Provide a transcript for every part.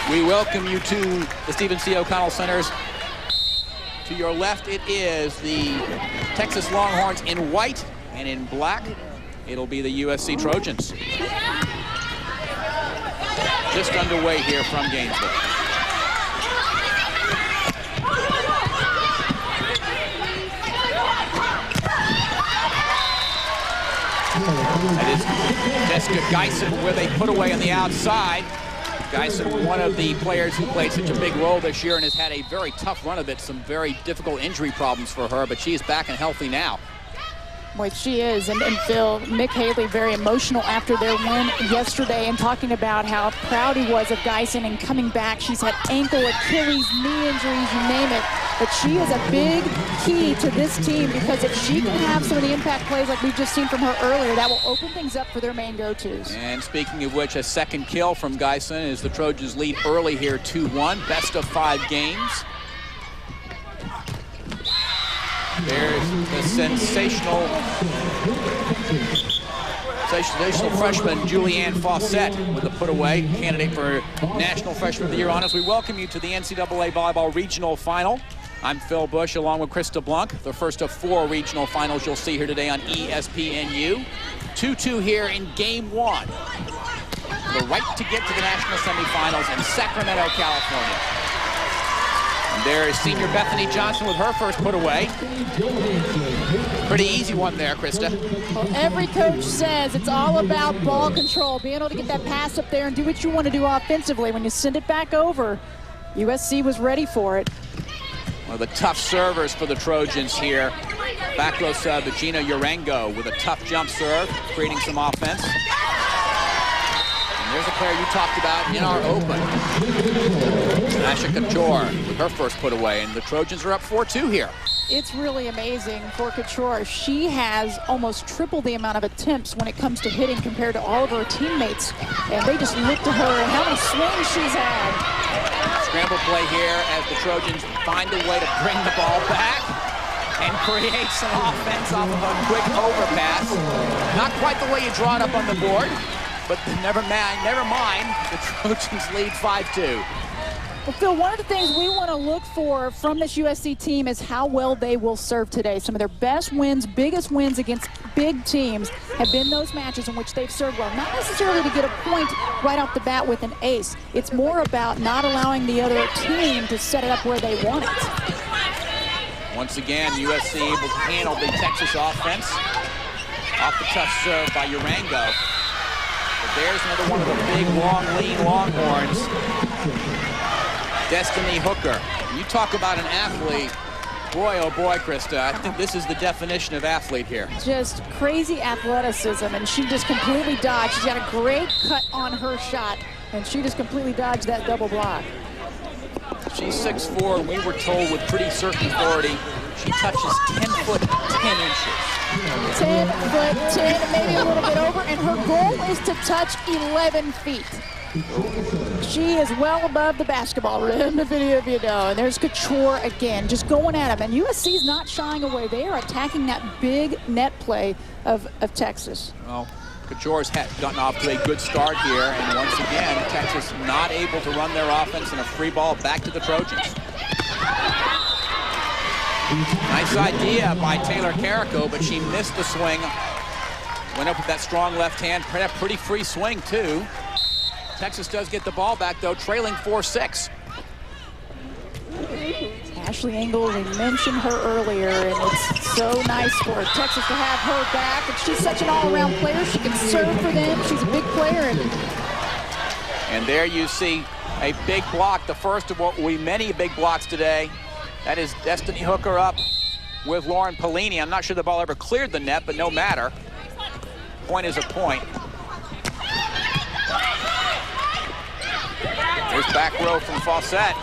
We welcome you to the Stephen C. O'Connell Centers. To your left, it is the Texas Longhorns in white, and in black, it'll be the USC Trojans. Just underway here from Gainesville. That is Jessica Geisen, where they put away on the outside. Geisen, one of the players who played such a big role this year and has had a very tough run of it, some very difficult injury problems for her, but she is back and healthy now. Boy, she is. And Phil, Mick Haley, very emotional after their win yesterday and talking about how proud he was of Geisen and coming back. She's had ankle, Achilles, knee injuries, you name it. But she is a big key to this team because if she can have some of the impact plays like we've just seen from her earlier, that will open things up for their main go-tos. And speaking of which, a second kill from Geisen as the Trojans lead early here 2-1, best of 5 games. There's the sensational freshman Julianne Fawcett with a put away, candidate for National Freshman of the Year honors. We welcome you to the NCAA Volleyball Regional Final. I'm Phil Bush along with Krista Blanc, the first of 4 regional finals you'll see here today on ESPNU. 2-2 here in game 1. The right to get to the national semifinals in Sacramento, California. And there is senior Bethany Johnson with her first put away. Pretty easy one there, Krista. Well, every coach says it's all about ball control, being able to get that pass up there and do what you want to do offensively. When you send it back over, USC was ready for it. One of the tough servers for the Trojans here. Back row sub, Gina Urengo with a tough jump serve, creating some offense. And there's a player you talked about in our open. Asha Couture with her first put away, and the Trojans are up 4-2 here. It's really amazing for Couture. She has almost triple the amount of attempts when it comes to hitting compared to all of her teammates. And they just look to her and how many swings she's had. Scramble play here as the Trojans find a way to bring the ball back and create some offense off of a quick overpass. Not quite the way you draw it up on the board, but never mind. The Trojans lead 5-2. Well, Phil, one of the things we want to look for from this USC team is how well they will serve today. Some of their best wins, biggest wins against big teams have been those matches in which they've served well. Not necessarily to get a point right off the bat with an ace. It's more about not allowing the other team to set it up where they want it. Once again, USC able to handle the Texas offense. Off the tough serve by Urengo. But there's another one of the big, long, lean Longhorns. Destiny Hooker. You talk about an athlete. Boy, oh boy, Krista, I think this is the definition of athlete here. Just crazy athleticism, and she just completely dodged. She's got a great cut on her shot, and she just completely dodged that double block. She's 6'4", and we were told with pretty certain authority she touches 10 foot 10 inches. 10 foot 10, maybe a little bit over, and her goal is to touch 11 feet. She is well above the basketball rim, if any of you know. And there's Couture again, just going at him. And USC's not shying away. They are attacking that big net play of Texas. Well, Couture's gotten off to a good start here. And once again, Texas not able to run their offense, and a free ball back to the Trojans. Nice idea by Taylor Carrico, but she missed the swing. Went up with that strong left hand. Pretty free swing, too. Texas does get the ball back, though, trailing 4-6. Ashley Engel, we mentioned her earlier, and it's so nice for Texas to have her back. And she's such an all-around player. She can serve for them. She's a big player. And there you see a big block, the first of what will be many big blocks today. That is Destiny Hooker up with Lauren Pellini. I'm not sure the ball ever cleared the net, but no matter. Point is a point. There's back row from Fawcett.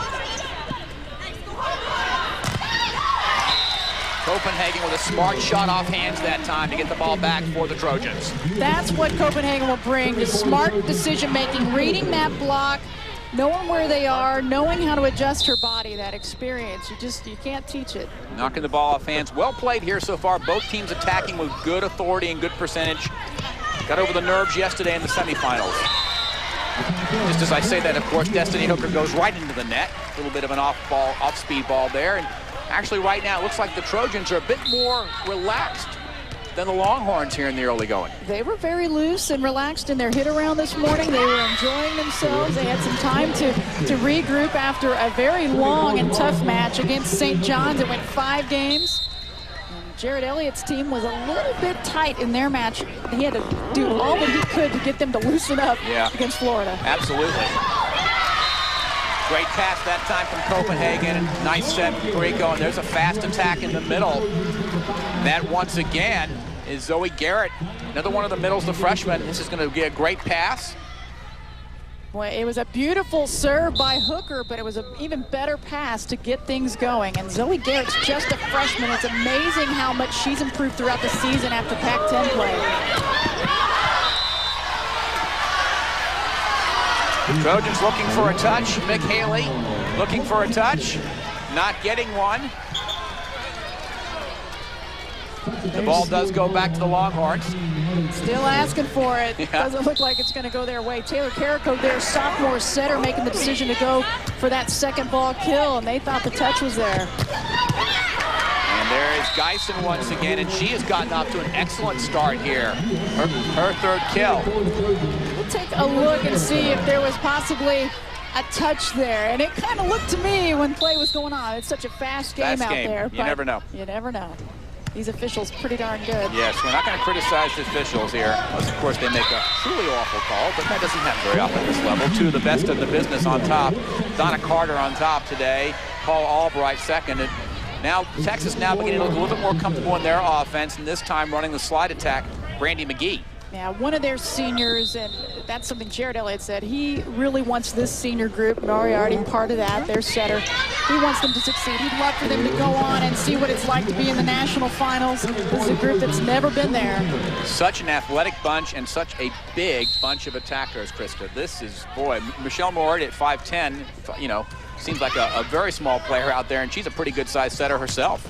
Copenhagen with a smart shot off hands that time to get the ball back for the Trojans. That's what Copenhagen will bring, the smart decision-making, reading that block, knowing where they are, knowing how to adjust her body, that experience, you can't teach it. Knocking the ball off hands. Well played here so far. Both teams attacking with good authority and good percentage. Got over the nerves yesterday in the semifinals. Just as I say that, of course, Destiny Hooker goes right into the net. A little bit of an off-speed ball there. And actually right now it looks like the Trojans are a bit more relaxed than the Longhorns here in the early going. They were very loose and relaxed in their hit around this morning. They were enjoying themselves. They had some time to regroup after a very long and tough match against St. John's. It went 5 games. And Jared Elliott's team was a little bit tight in their match. He had to do all that he could to get them to loosen up against Florida. Absolutely. Great pass that time from Copenhagen. Nice set from Perico, and there's a fast attack in the middle. That once again is Zoe Garrett, another one of the middles, the freshman. This is going to be a great pass. Boy, it was a beautiful serve by Hooker, but it was an even better pass to get things going. And Zoe Garrett's just a freshman. It's amazing how much she's improved throughout the season after Pac-10 play. Trojans looking for a touch. Mick Haley looking for a touch. Not getting one. The ball does go back to the Longhorns. Still asking for it. Doesn't look like it's going to go their way. Taylor Carrico, their sophomore setter, making the decision to go for that second ball kill, and they thought the touch was there. And there is Geisen once again, and she has gotten off to an excellent start here. Her third kill. We'll take a look and see if there was possibly a touch there. And it kind of looked to me when play was going on. It's such a fast game out there. You never know. You never know. These officials pretty darn good. Yes, we're not going to criticize the officials here, unless, of course, they make a truly awful call, but that doesn't happen very often at this level. Two of the best of the business on top. Donna Carter on top today. Paul Albright second. And now Texas now beginning to look a little bit more comfortable in their offense, and this time running the slide attack, Brandy McGee. Yeah, one of their seniors, and that's something Jared Elliott said, he really wants this senior group, Moriarty, part of that, their setter. He wants them to succeed. He'd love for them to go on and see what it's like to be in the national finals. This is a group that's never been there. Such an athletic bunch and such a big bunch of attackers, Krista. This is, boy, Michelle Moriarty at 5'10", you know, seems like a very small player out there, and she's a pretty good-sized setter herself.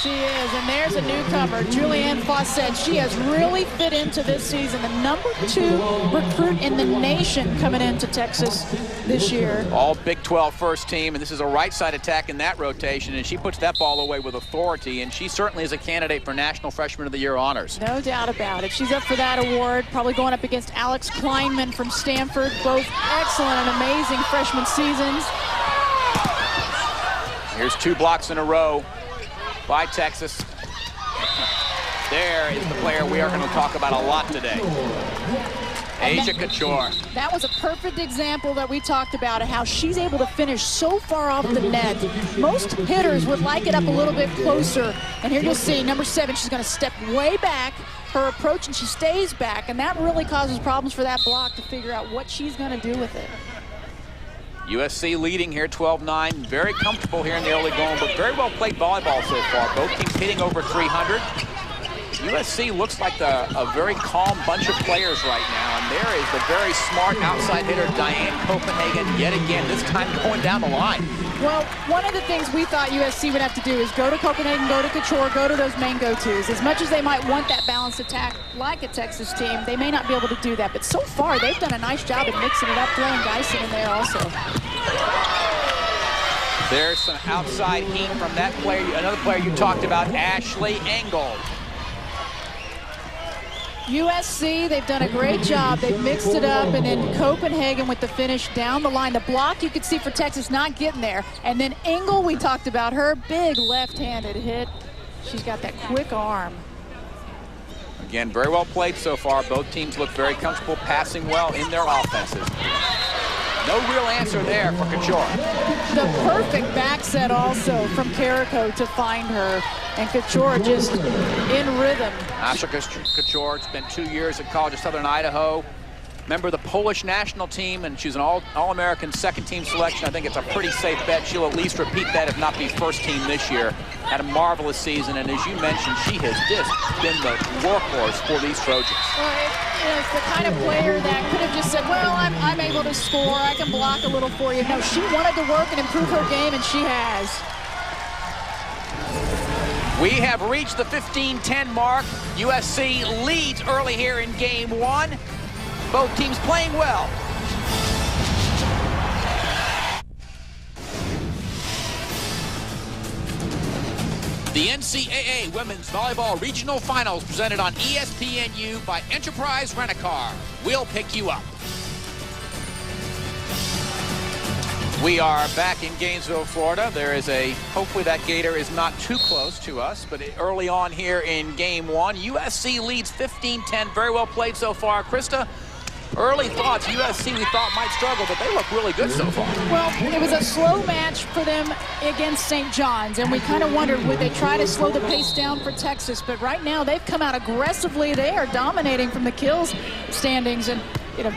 She is, and there's a newcomer, Julianne Fawcett. She has really fit into this season, the #2 recruit in the nation coming into Texas this year. All Big 12 first team, and this is a right side attack in that rotation, and she puts that ball away with authority, and she certainly is a candidate for National Freshman of the Year honors. No doubt about it. She's up for that award, probably going up against Alex Kleinman from Stanford, both excellent and amazing freshman seasons. Here's 2 blocks in a row by Texas. There is the player we are going to talk about a lot today. Asia Couture. That was a perfect example that we talked about of how she's able to finish so far off the net. Most hitters would like it up a little bit closer. And here you'll see number 7, she's going to step way back. Her approach, and she stays back. And that really causes problems for that block to figure out what she's going to do with it. USC leading here 12-9, very comfortable here in the early going, but very well played volleyball so far. Both teams hitting over 300. USC looks like a very calm bunch of players right now, and there is the very smart outside hitter, Diane Copenhagen, yet again, this time going down the line. Well, one of the things we thought USC would have to do is go to Copenhagen, go to Couture, go to those main go-tos. As much as they might want that balanced attack like a Texas team, they may not be able to do that. But so far, they've done a nice job of mixing it up, throwing Geisen in there also. There's some outside heat from that player, another player you talked about, Ashley Engel. USC, they've done a great job. They've mixed it up, and then Copenhagen with the finish down the line. The block you could see for Texas not getting there. And then Engel, we talked about her, big left-handed hit. She's got that quick arm. Again, very well played so far. Both teams look very comfortable passing well in their offenses. No real answer there for Couture. The perfect back set also from Carrico to find her. And Couture just in rhythm. Asha Couture spent 2 years at College of Southern Idaho. member of the Polish national team, and she's an All-American second-team selection. I think it's a pretty safe bet. She'll at least repeat that, if not be first team this year. Had a marvelous season, and as you mentioned, she has just been the workhorse for these Trojans. Well, it's the kind of player that could have just said, well, I'm able to score, I can block a little for you. No, she wanted to work and improve her game, and she has. We have reached the 15-10 mark. USC leads early here in game one. Both teams playing well. The NCAA Women's Volleyball Regional Finals presented on ESPNU by Enterprise Rent-A-Car. We'll pick you up. We are back in Gainesville, Florida. There is hopefully that gator is not too close to us, but early on here in game one, USC leads 15-10. Very well played so far. Krista, early thoughts. USC we thought might struggle, but they look really good so far. Well, it was a slow match for them against St. John's, and we kind of wondered, would they try to slow the pace down for Texas? But right now, they've come out aggressively. They are dominating from the kills standings, and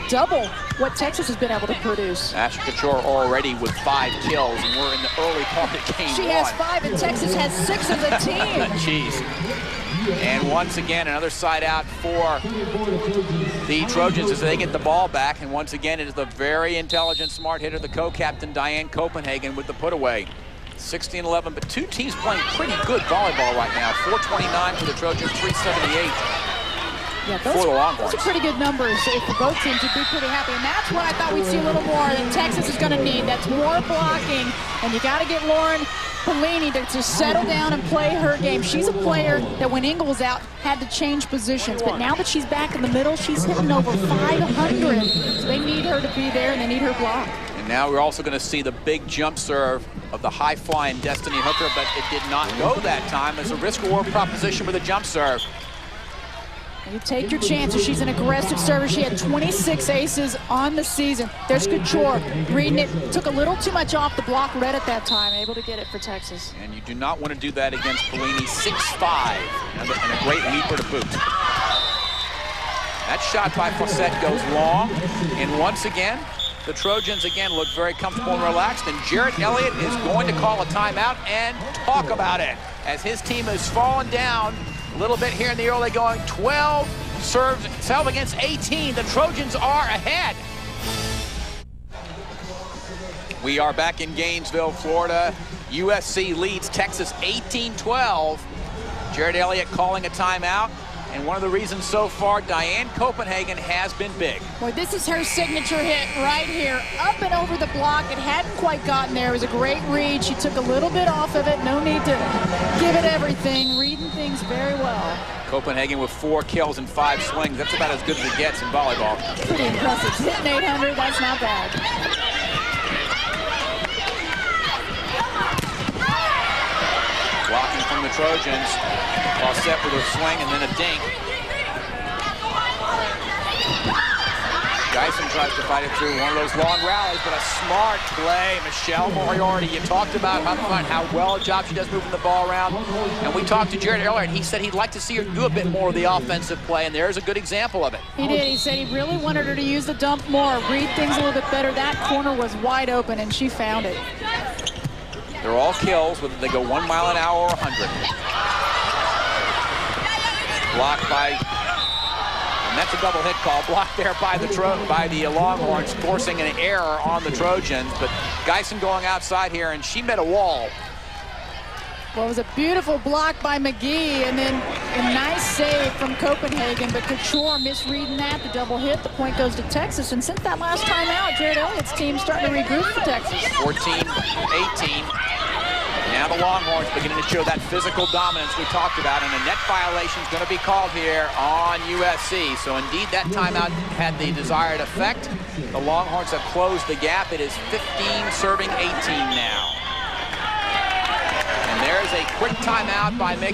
double what Texas has been able to produce. Asher Couture already with 5 kills, and we're in the early part of game She one. has 5, and Texas has 6 as a team. Jeez. And once again, another side out for the Trojans as they get the ball back. And once again, it is the very intelligent, smart hitter, the co-captain, Diane Copenhagen, with the put-away. 16-11, but two teams playing pretty good volleyball right now. 429 for the Trojans, 378 for the Longhorns. Those are pretty good numbers for both teams. You'd be pretty happy. And that's what I thought we'd see a little more that Texas is going to need. That's more blocking. And you got to get Lauren Bellini to settle down and play her game. She's a player that when Engel was out had to change positions, but now that she's back in the middle, she's hitting over 500. So they need her to be there, and they need her block. And now we're also going to see the big jump serve of the high-flying Destiny Hooker, but it did not go that time as a risk-reward proposition with a jump serve. You take your chances. She's an aggressive server. She had 26 aces on the season. There's Couture reading it. Took a little too much off the block red at that time, able to get it for Texas. And you do not want to do that against Bellini, 6'5", and a great leaper to boot. That shot by Fawcett goes long, and once again, the Trojans again look very comfortable and relaxed, and Jarrett Elliott is going to call a timeout and talk about it as his team has fallen down a little bit here in the early going. 12 serves, 12 against 18. The Trojans are ahead. We are back in Gainesville, Florida. USC leads Texas 18-12. Jarrett Elliott calling a timeout. And one of the reasons so far, Diane Copenhagen has been big. Boy, this is her signature hit right here. Up and over the block. It hadn't quite gotten there. It was a great read. She took a little bit off of it. No need to give it everything. Reading things very well. Copenhagen with 4 kills and 5 swings. That's about as good as it gets in volleyball. Pretty impressive. Hitting 800, that's not bad. Blocking from the Trojans. Fawcett with a swing and then a dink. Geisen tries to fight it through one of those long rallies, but a smart play. Michelle Moriarty, you talked about how well a job she does moving the ball around. And we talked to Jarrett Elliott, and he said he'd like to see her do a bit more of the offensive play, and there's a good example of it. He did. He said he really wanted her to use the dump more, read things a little bit better. That corner was wide open, and she found it. They're all kills, whether they go 1 mile an hour or 100. Blocked by, and that's a double hit call. Blocked there by the Longhorns, forcing an error on the Trojans. But Geisen going outside here, and she met a wall. Well, it was a beautiful block by McGee, and then a nice save from Copenhagen. But Couture misreading that, the double hit. The point goes to Texas. And since that last time out, Jarrett Elliott's team's starting to regroup for Texas. 14-18. Now the Longhorns beginning to show that physical dominance we talked about, and a net violation is going to be called here on USC. So indeed, that timeout had the desired effect. The Longhorns have closed the gap. It is 15 serving 18 now. And there's a quick timeout by Mick.